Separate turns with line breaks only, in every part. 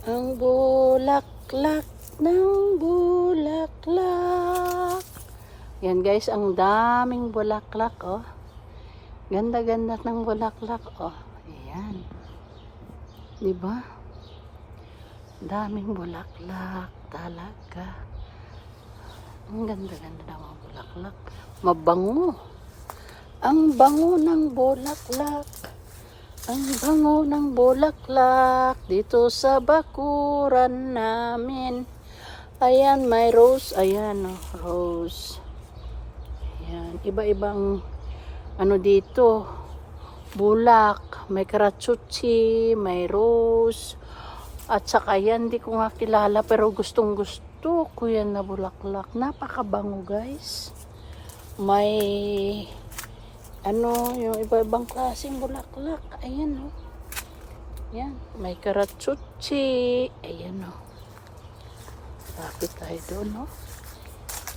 Ang bulaklak ng bulaklak. Yan guys, ang daming bulaklak, oh. Ganda-ganda ng bulaklak, oh. Ayan. Diba? Daming bulaklak talaga. Ang ganda-ganda ng mga bulaklak. Mabango. Ang bango ng bulaklak. Ang bango ng bulaklak dito sa bakuran namin. Ayan, may rose. Ayan, oh, rose. Ayan, iba-ibang ano dito. Bulak, may karatsuchi, may rose. At saka yan, di ko nga kilala pero gustong gusto ko yan na bulaklak. Napakabango guys. May ano, yung iba-ibang klaseng bulaklak. Ayan, oh. Yan, may karatsuchi. Ayan, oh. Lapit tayo doon, oh.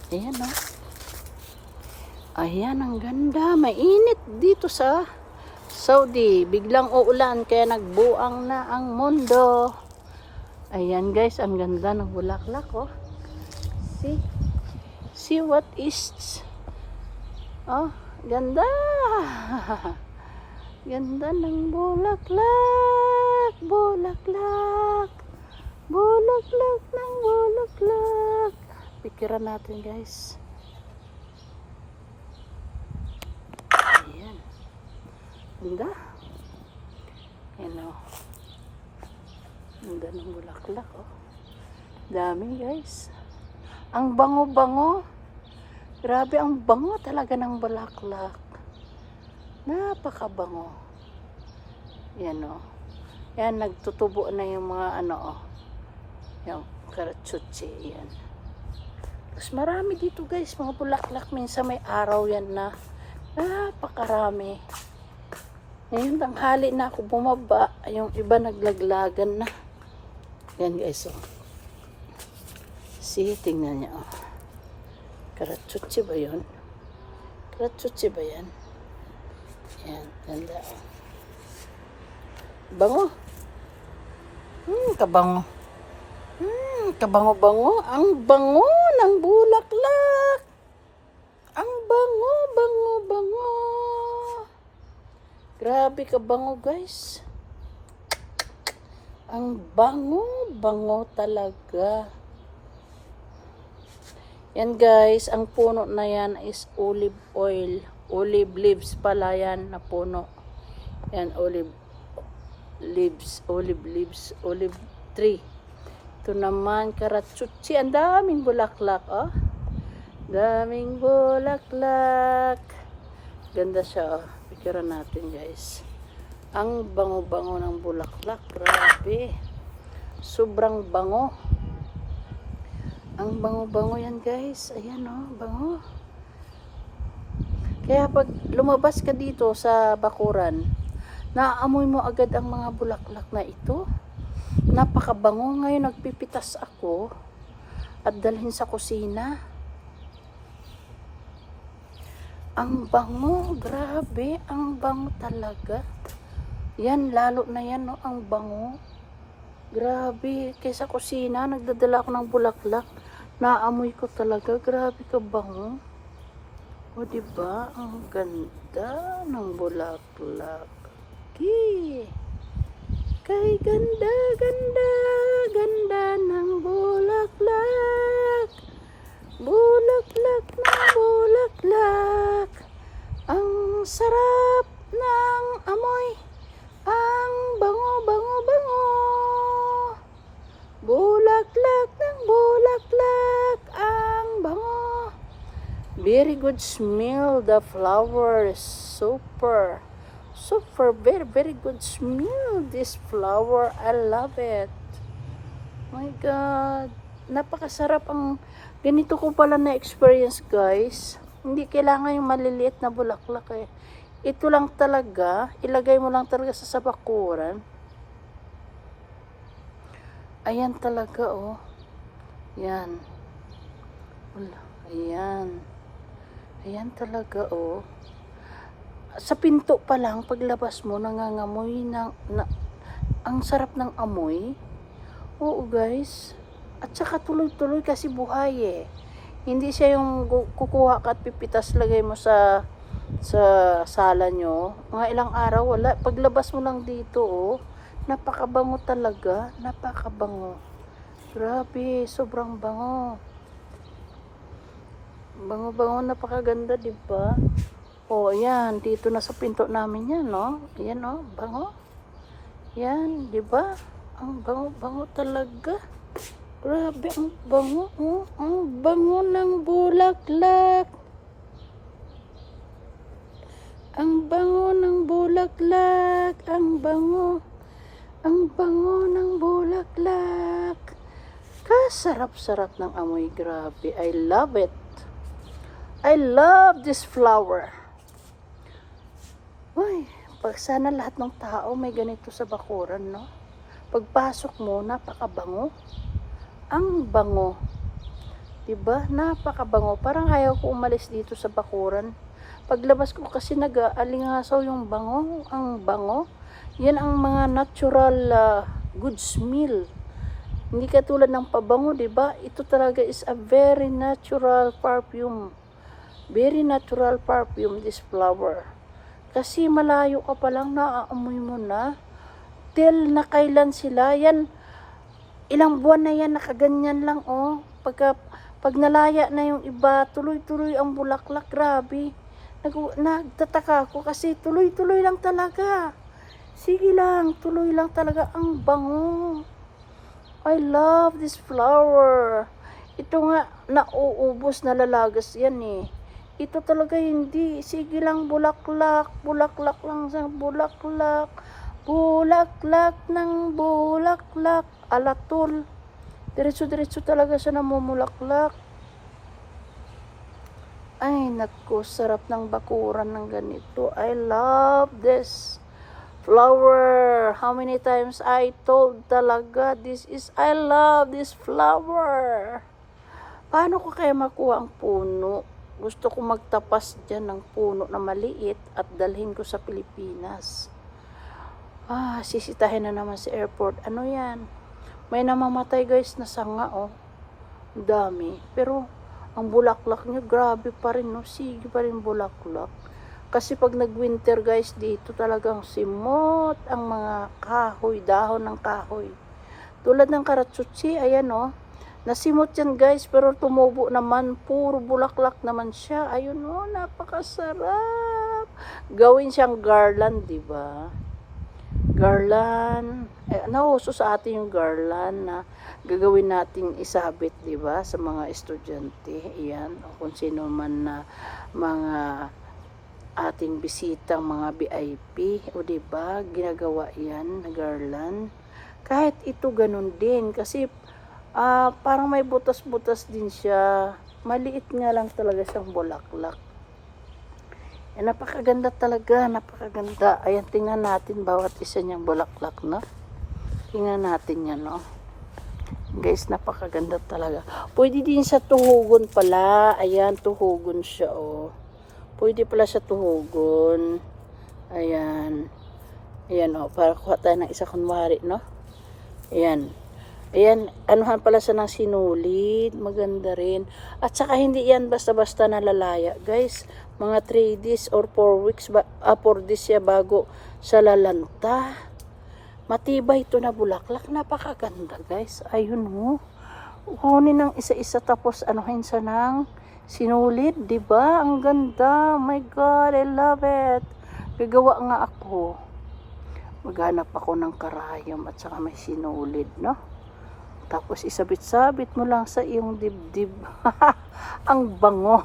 Ayan, oh. Ayan, ang ganda. Mainit dito sa Saudi. Biglang uulan kaya nagbuang na ang mundo. Ayan, guys, ang ganda ng bulaklak, oh. See? See what is... Oh, ganda! Ganda ng bulaklak! Bulaklak! Bulaklak ng bulaklak! Pikiran natin guys. Ayan. Ganda. Ayan o. Ganda ng bulaklak oh. Dami guys. Ang bango-bango. Grabe, ang bango talaga ng bulaklak. Napakabango. Yan o. Yan, nagtutubo na yung mga ano o. Yung karatsuchi. Yan. Tapos marami dito guys, mga bulaklak. Minsan may araw yan na napakarami. Ngayon, tanghali na ako bumaba. Yung iba naglaglagan na. Yan guys o. See, tingnan niya o. Karatsuchi ba yun? Karatsuchi ba yan? Yan, ganda. Bango. Kabango. Kabango-bango. Ang bango ng bulaklak. Ang bango, bango, bango. Grabe kabango guys. Ang bango, bango talaga. Yan guys, ang puno na yan is olive oil. Olive leaves pala yan na puno. Yan, olive leaves, olive tree. Ito naman, karatsuchi. Ang daming bulaklak, oh. Daming bulaklak. Ganda siya, oh. Pikiran natin guys. Ang bango-bango ng bulaklak. Grabe. Sobrang bango. Ang bango-bango yan guys. Ayan o, bango. Kaya pag lumabas ka dito sa bakuran, naaamoy mo agad ang mga bulaklak na ito. Napakabango. Ngayon nagpipitas ako at dalhin sa kusina. Ang bango. Grabe. Ang bango talaga. Yan, lalo na yan no, ang bango. Grabe, kaysa kusina, nagdadala ako ng bulaklak. Naamoy ko talaga, grabe ka bango. O diba, ang ganda ng bulaklak. Kay ganda, ganda, ganda ng bulaklak. Bulaklak ng bulaklak. Ang sarap ng amoy. Ang bango, bango, bango. Bulaklak ng bulaklak, ang bango. Very good smell, the flowers. Super, very, very good smell. This flower, I love it. My God, napakasarap ang ganito ko pala na experience guys. Hindi kailangan yung maliliit na bulaklak eh. Ito lang talaga, ilagay mo lang talaga sa sabakuran. Ayan talaga oh. Yan. Ayan. Ayan talaga oh. Sa pinto pa lang, paglabas mo, nangangamoy ang sarap ng amoy. Oo guys. At saka tuloy-tuloy kasi buhay eh. Hindi siya yung kukuha ka at pipitas lagay mo sa sala nyo. Mga ilang araw wala. Paglabas mo lang dito oh. Napakabango talaga. Napakabango. Grabe. Sobrang bango. Bango-bango. Napakaganda diba? Oh yan. Dito na sa pinto namin yan no. Yan oh. Bango. Yan. Diba? Ang bango-bango talaga. Grabe, ang bango, oh. Ang bango ng bulaklak. Ang bango ng bulaklak. Ang bango. Ang bango ng bulaklak. Kasarap-sarap ng amoy, grabe. I love it. I love this flower. Uy, pag sana lahat ng tao may ganito sa bakuran, no? Pagpasok mo, napakabango. Ang bango. Diba? Napakabango. Parang ayaw ko umalis dito sa bakuran. Paglabas ko kasi nag-aalingasaw yung bango. Ang bango. Yan ang mga natural good smell. Hindi katulad ng pabango, diba? Ito talaga is a very natural perfume. Very natural perfume, this flower. Kasi malayo ka pa lang, naaamoy mo na. Till na kailan sila. Yan, ilang buwan na yan, nakaganyan lang, oh. Pag nalaya na yung iba, tuloy-tuloy ang bulaklak, grabe. Nagtataka ako kasi tuloy-tuloy lang talaga. Sige lang, tuloy lang talaga, ang bango. I love this flower. Ito nga, nauubos, nalalagas yan eh. Ito talaga hindi, sige lang, bulaklak, bulaklak lang sa bulaklak. Bulaklak ng bulaklak, alatol. Diretso-diretso talaga siya namumulaklak. Ay, naku, sarap ng bakuran ng ganito. I love this flower. How many times I told talaga, I love this flower. Paano ko kaya makuha ang puno? Gusto ko magtapas dyan ng puno na maliit at dalhin ko sa Pilipinas. Sisitahin na naman sa airport. Ano yan? May namamatay guys na sanga oh. Dami. Pero ang bulaklak nyo grabe pa rin no. Sige pa rin bulaklak. Kasi pag nag-winter guys dito talagang simot ang mga kahoy, dahon ng kahoy. Tulad ng karatsutsi, ayan oh. Nasimot yan guys pero tumubo naman. Puro bulaklak naman siya. Ayun oh, napakasarap. Gawin siyang garland, diba? Garland, nauso sa atin yung garland na gagawin nating isabit, di ba, sa mga estudyante, iyan, o kung sino man na mga ating bisitang mga VIP, o di ba, ginagawa yan na garland. Kahit ito ganun din, kasi parang may butas-butas din siya, maliit nga lang talaga siyang bulaklak. Napakaganda talaga, napakaganda. Ayan, tingnan natin bawat isa niyang bulaklak, no? Tingnan natin yan, no? Guys, napakaganda talaga. Pwede din sa tuhugon pala. Ayan, tuhugon siya, oh. Pwede pala sa tuhugon. Ayan. Ayan, oh. Para kuha tayo ng isa kunwari, no? Ayan. Ayan, anuhan pala siya ng sinulid. Maganda rin. At saka hindi yan basta-basta nalalaya, guys. Mga 3 days or 4 weeks, 4 days siya bago sa lalanta. Matibay ito na bulaklak. Napakaganda, guys. Ayun, oh. Kunin ng isa-isa tapos anuhin siya ng sinulid, diba? Ang ganda. Oh my God, I love it. Gagawa nga ako. Maghanap ako ng karayom at saka may sinulid, no? Tapos isabit-sabit mo lang sa iyong dibdib. Ang bango.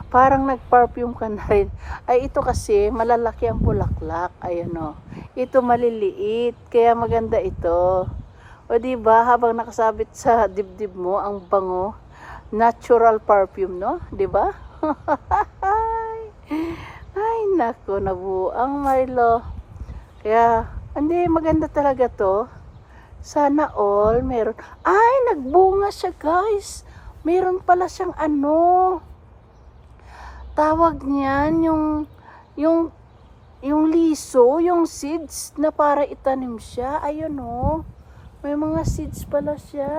Parang nag-perfume ka na rin. Ay, ito kasi malalaki ang bulaklak. Ayan o. Ito maliliit. Kaya maganda ito. O diba, habang nakasabit sa dibdib mo, ang bango. Natural perfume, no? Diba? Ay, nako, nabuang Marlo. Kaya, hindi, maganda talaga to. Sana all meron. Ay, nagbunga siya, guys. Meron pala siyang ano. Tawag niyan yung liso, yung seeds na para itanim siya. Ayun oh. May mga seeds pala siya.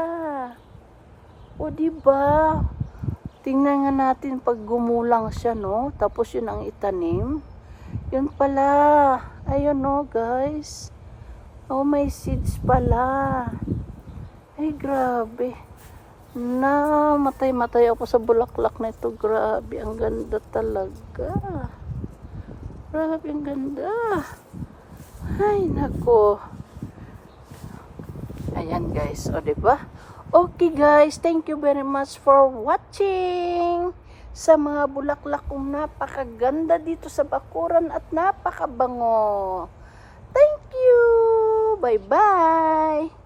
O, diba? Tingnan nga natin pag gumulang siya, no? Tapos yun ang itanim. Yun pala. Ayun, no, guys. Oh, may seeds pala. Ay, grabe. Matay ako sa bulaklak na ito. Grabe, ang ganda talaga. Grabe, ang ganda. Ay, nako. Ayan, guys. O, diba? Okay, guys. Thank you very much for watching. Sa mga bulaklak kong napakaganda dito sa bakuran at napakabango. Thank you. Bye-bye.